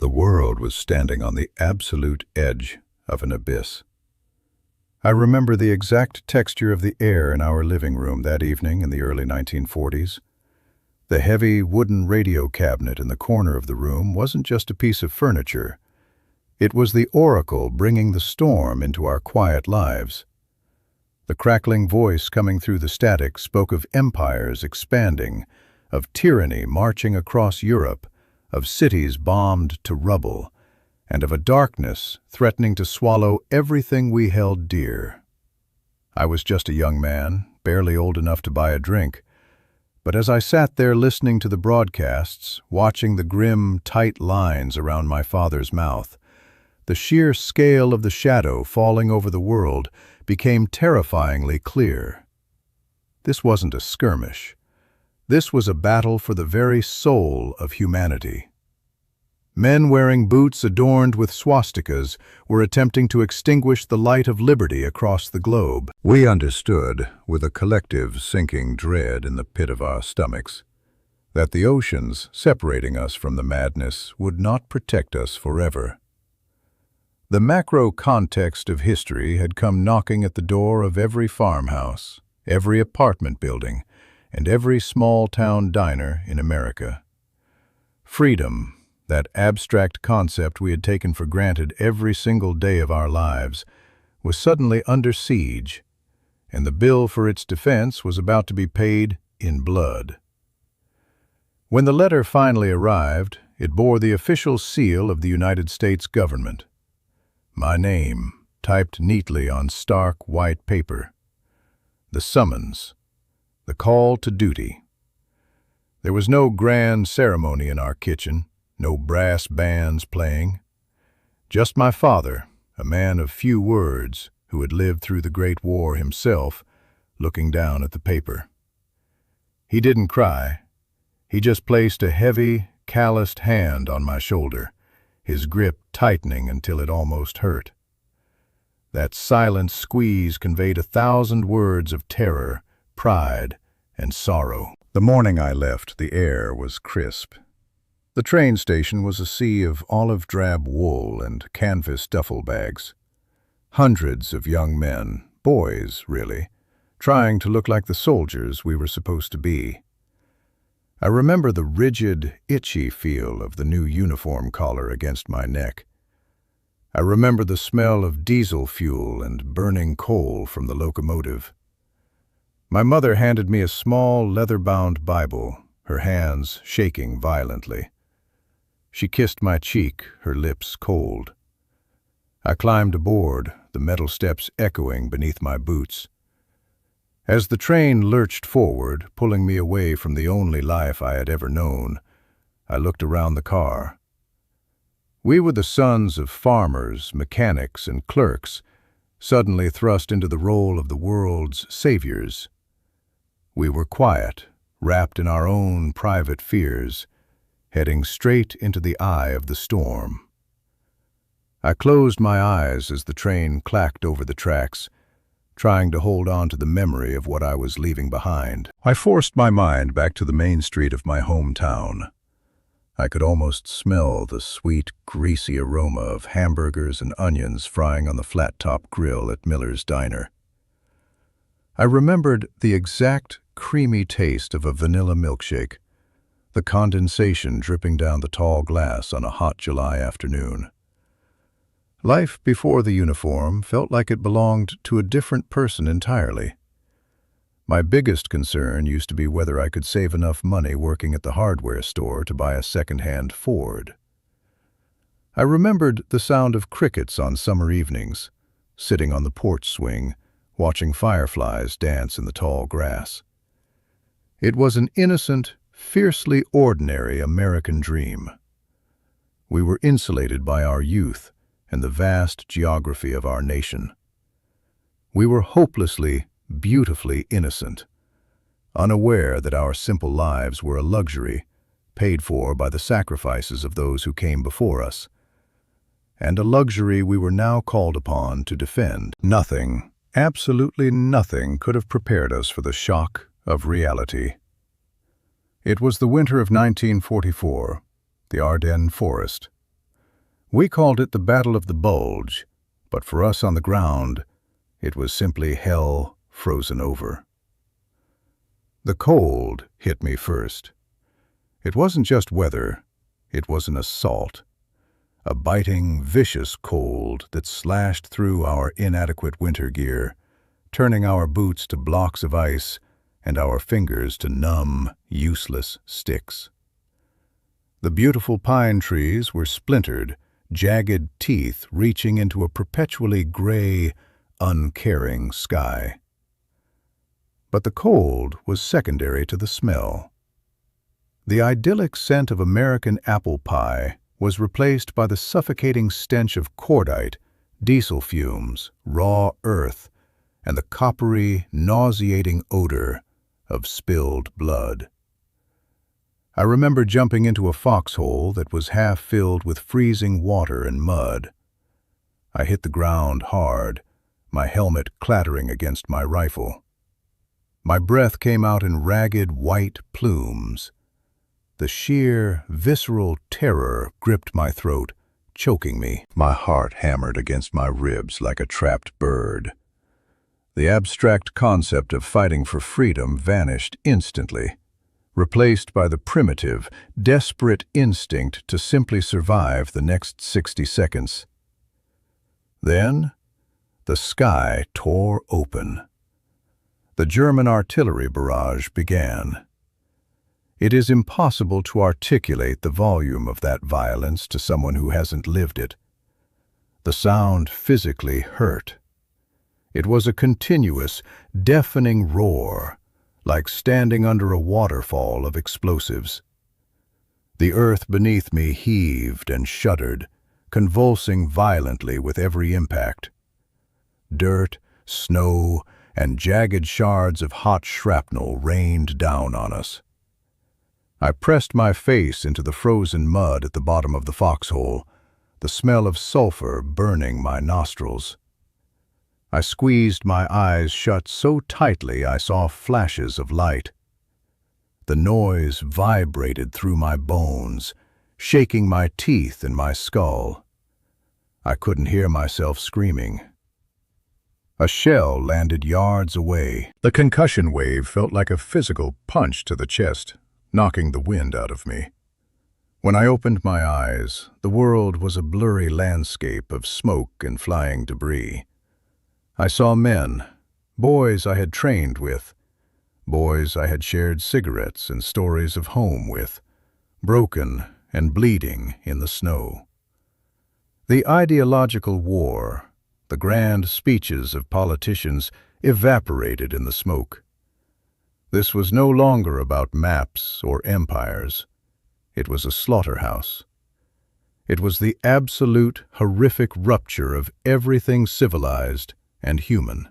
The world was standing on the absolute edge of an abyss. I remember the exact texture of the air in our living room that evening in the early 1940s. The heavy wooden radio cabinet in the corner of the room wasn't just a piece of furniture. It was the oracle bringing the storm into our quiet lives. The crackling voice coming through the static spoke of empires expanding, of tyranny marching across Europe, of cities bombed to rubble, and of a darkness threatening to swallow everything we held dear. I was just a young man, barely old enough to buy a drink, but as I sat there listening to the broadcasts, watching the grim, tight lines around my father's mouth, the sheer scale of the shadow falling over the world became terrifyingly clear. This wasn't a skirmish. This was a battle for the very soul of humanity. Men wearing boots adorned with swastikas were attempting to extinguish the light of liberty across the globe. We understood, with a collective sinking dread in the pit of our stomachs, that the oceans separating us from the madness would not protect us forever. The macro context of history had come knocking at the door of every farmhouse, every apartment building, and every small-town diner in America. Freedom, that abstract concept we had taken for granted every single day of our lives, was suddenly under siege, and the bill for its defense was about to be paid in blood. When the letter finally arrived, it bore the official seal of the United States government. My name, typed neatly on stark white paper. The summons. The call to duty. There was no grand ceremony in our kitchen, no brass bands playing. Just my father, a man of few words who had lived through the Great War himself, looking down at the paper. He didn't cry. He just placed a heavy, calloused hand on my shoulder, his grip tightening until it almost hurt. That silent squeeze conveyed 1,000 words of terror, pride, and sorrow. The morning I left, the air was crisp. The train station was a sea of olive-drab wool and canvas duffel bags. Hundreds of young men, boys really, trying to look like the soldiers we were supposed to be. I remember the rigid, itchy feel of the new uniform collar against my neck. I remember the smell of diesel fuel and burning coal from the locomotive. My mother handed me a small, leather-bound Bible, her hands shaking violently. She kissed my cheek, her lips cold. I climbed aboard, the metal steps echoing beneath my boots. As the train lurched forward, pulling me away from the only life I had ever known, I looked around the car. We were the sons of farmers, mechanics, and clerks, suddenly thrust into the role of the world's saviors. We were quiet, wrapped in our own private fears, heading straight into the eye of the storm. I closed my eyes as the train clacked over the tracks, trying to hold on to the memory of what I was leaving behind. I forced my mind back to the main street of my hometown. I could almost smell the sweet, greasy aroma of hamburgers and onions frying on the flat-top grill at Miller's Diner. I remembered the exact creamy taste of a vanilla milkshake, the condensation dripping down the tall glass on a hot July afternoon. Life before the uniform felt like it belonged to a different person entirely. My biggest concern used to be whether I could save enough money working at the hardware store to buy a second-hand Ford. I remembered the sound of crickets on summer evenings, sitting on the porch swing, watching fireflies dance in the tall grass. It was an innocent, fiercely ordinary American dream. We were insulated by our youth and the vast geography of our nation. We were hopelessly, beautifully innocent, unaware that our simple lives were a luxury paid for by the sacrifices of those who came before us, and a luxury we were now called upon to defend. Nothing, absolutely nothing, could have prepared us for the shock of reality. It was the winter of 1944, the Ardennes forest. We called it the Battle of the Bulge, but for us on the ground, it was simply hell frozen over. The cold hit me first. It wasn't just weather, it was an assault. A biting, vicious cold that slashed through our inadequate winter gear, turning our boots to blocks of ice and our fingers to numb, useless sticks. The beautiful pine trees were splintered, jagged teeth reaching into a perpetually gray, uncaring sky. But the cold was secondary to the smell. The idyllic scent of American apple pie was replaced by the suffocating stench of cordite, diesel fumes, raw earth, and the coppery, nauseating odor of spilled blood. I remember jumping into a foxhole that was half filled with freezing water and mud. I hit the ground hard, my helmet clattering against my rifle. My breath came out in ragged white plumes. The sheer, visceral terror gripped my throat, choking me. My heart hammered against my ribs like a trapped bird. The abstract concept of fighting for freedom vanished instantly, replaced by the primitive, desperate instinct to simply survive the next 60 seconds. Then, the sky tore open. The German artillery barrage began. It is impossible to articulate the volume of that violence to someone who hasn't lived it. The sound physically hurt. It was a continuous, deafening roar, like standing under a waterfall of explosives. The earth beneath me heaved and shuddered, convulsing violently with every impact. Dirt, snow, and jagged shards of hot shrapnel rained down on us. I pressed my face into the frozen mud at the bottom of the foxhole, the smell of sulfur burning my nostrils. I squeezed my eyes shut so tightly I saw flashes of light. The noise vibrated through my bones, shaking my teeth and my skull. I couldn't hear myself screaming. A shell landed yards away. The concussion wave felt like a physical punch to the chest, knocking the wind out of me. When I opened my eyes, the world was a blurry landscape of smoke and flying debris. I saw men, boys I had trained with, boys I had shared cigarettes and stories of home with, broken and bleeding in the snow. The ideological war, the grand speeches of politicians evaporated in the smoke. This was no longer about maps or empires. It was a slaughterhouse. It was the absolute, horrific rupture of everything civilized and human.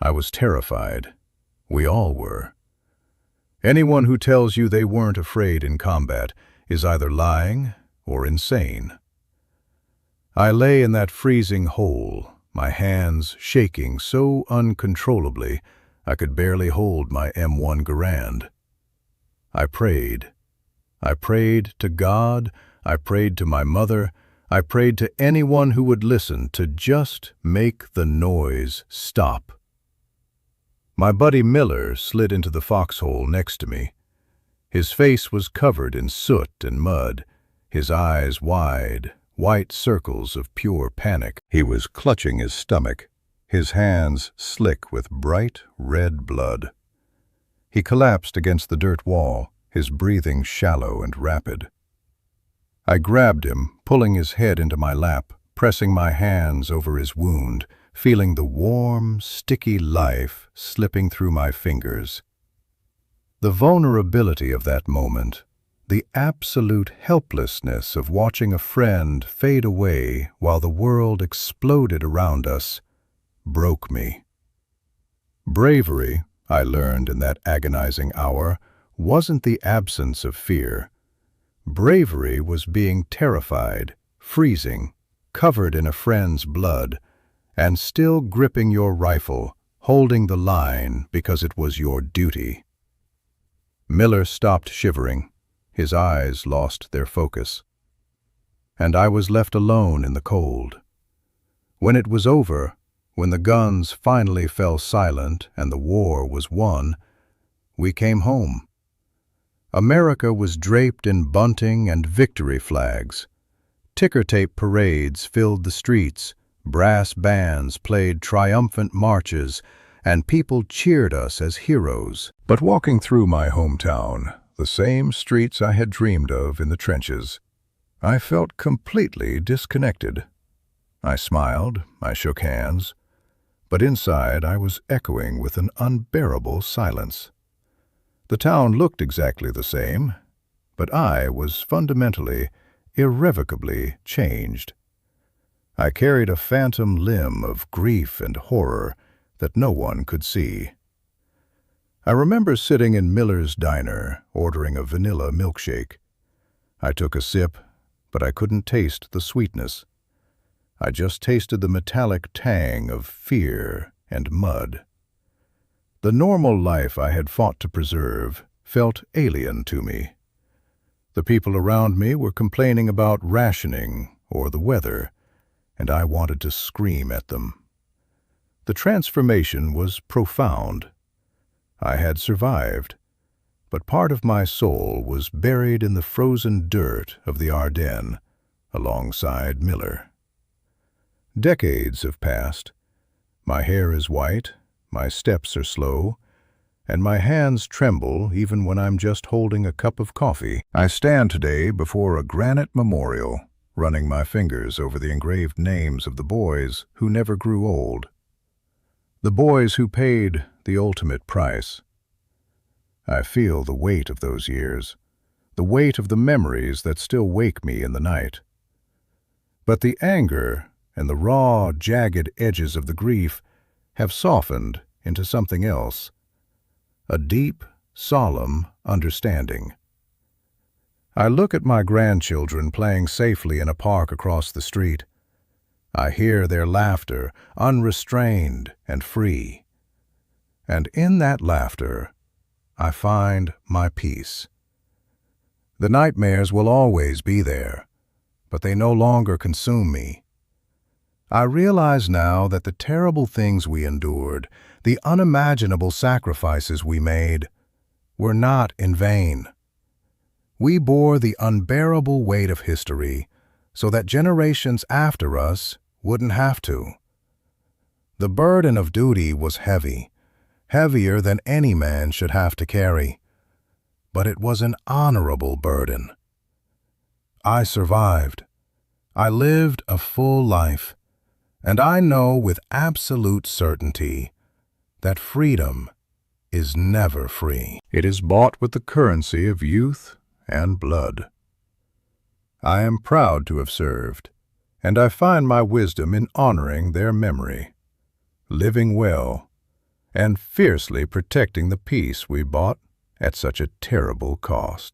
I was terrified. We all were. Anyone who tells you they weren't afraid in combat is either lying or insane. I lay in that freezing hole, my hands shaking so uncontrollably I could barely hold my M1 Garand. I prayed. I prayed to God, I prayed to my mother, I prayed to anyone who would listen to just make the noise stop. My buddy Miller slid into the foxhole next to me. His face was covered in soot and mud, his eyes wide, white circles of pure panic. He was clutching his stomach, his hands slick with bright red blood. He collapsed against the dirt wall, his breathing shallow and rapid. I grabbed him, pulling his head into my lap, pressing my hands over his wound, feeling the warm, sticky life slipping through my fingers. The vulnerability of that moment, the absolute helplessness of watching a friend fade away while the world exploded around us, broke me. Bravery, I learned in that agonizing hour, wasn't the absence of fear. Bravery was being terrified, freezing, covered in a friend's blood, and still gripping your rifle, holding the line because it was your duty. Miller stopped shivering. His eyes lost their focus. and I was left alone in the cold. When it was over, when the guns finally fell silent and the war was won, we came home. America was draped in bunting and victory flags. Ticker-tape parades filled the streets, brass bands played triumphant marches, and people cheered us as heroes. But walking through my hometown, the same streets I had dreamed of in the trenches, I felt completely disconnected. I smiled, I shook hands, but inside I was echoing with an unbearable silence. The town looked exactly the same, but I was fundamentally, irrevocably changed. I carried a phantom limb of grief and horror that no one could see. I remember sitting in Miller's diner, ordering a vanilla milkshake. I took a sip, but I couldn't taste the sweetness. I just tasted the metallic tang of fear and mud. The normal life I had fought to preserve felt alien to me. The people around me were complaining about rationing or the weather, and I wanted to scream at them. The transformation was profound. I had survived, but part of my soul was buried in the frozen dirt of the Ardennes alongside Miller. Decades have passed. My hair is white, my steps are slow, and my hands tremble even when I'm just holding a cup of coffee. I stand today before a granite memorial, running my fingers over the engraved names of the boys who never grew old. The boys who paid the ultimate price. I feel the weight of those years, the weight of the memories that still wake me in the night. But the anger and the raw, jagged edges of the grief have softened into something else, a deep, solemn understanding. I look at my grandchildren playing safely in a park across the street. I hear their laughter, unrestrained and free. And in that laughter, I find my peace. The nightmares will always be there, but they no longer consume me. I realize now that the terrible things we endured, the unimaginable sacrifices we made, were not in vain. We bore the unbearable weight of history so that generations after us wouldn't have to. The burden of duty was heavy, heavier than any man should have to carry, but it was an honorable burden. I survived. I lived a full life. And I know with absolute certainty that freedom is never free. It is bought with the currency of youth and blood. I am proud to have served, and I find my wisdom in honoring their memory, living well, and fiercely protecting the peace we bought at such a terrible cost.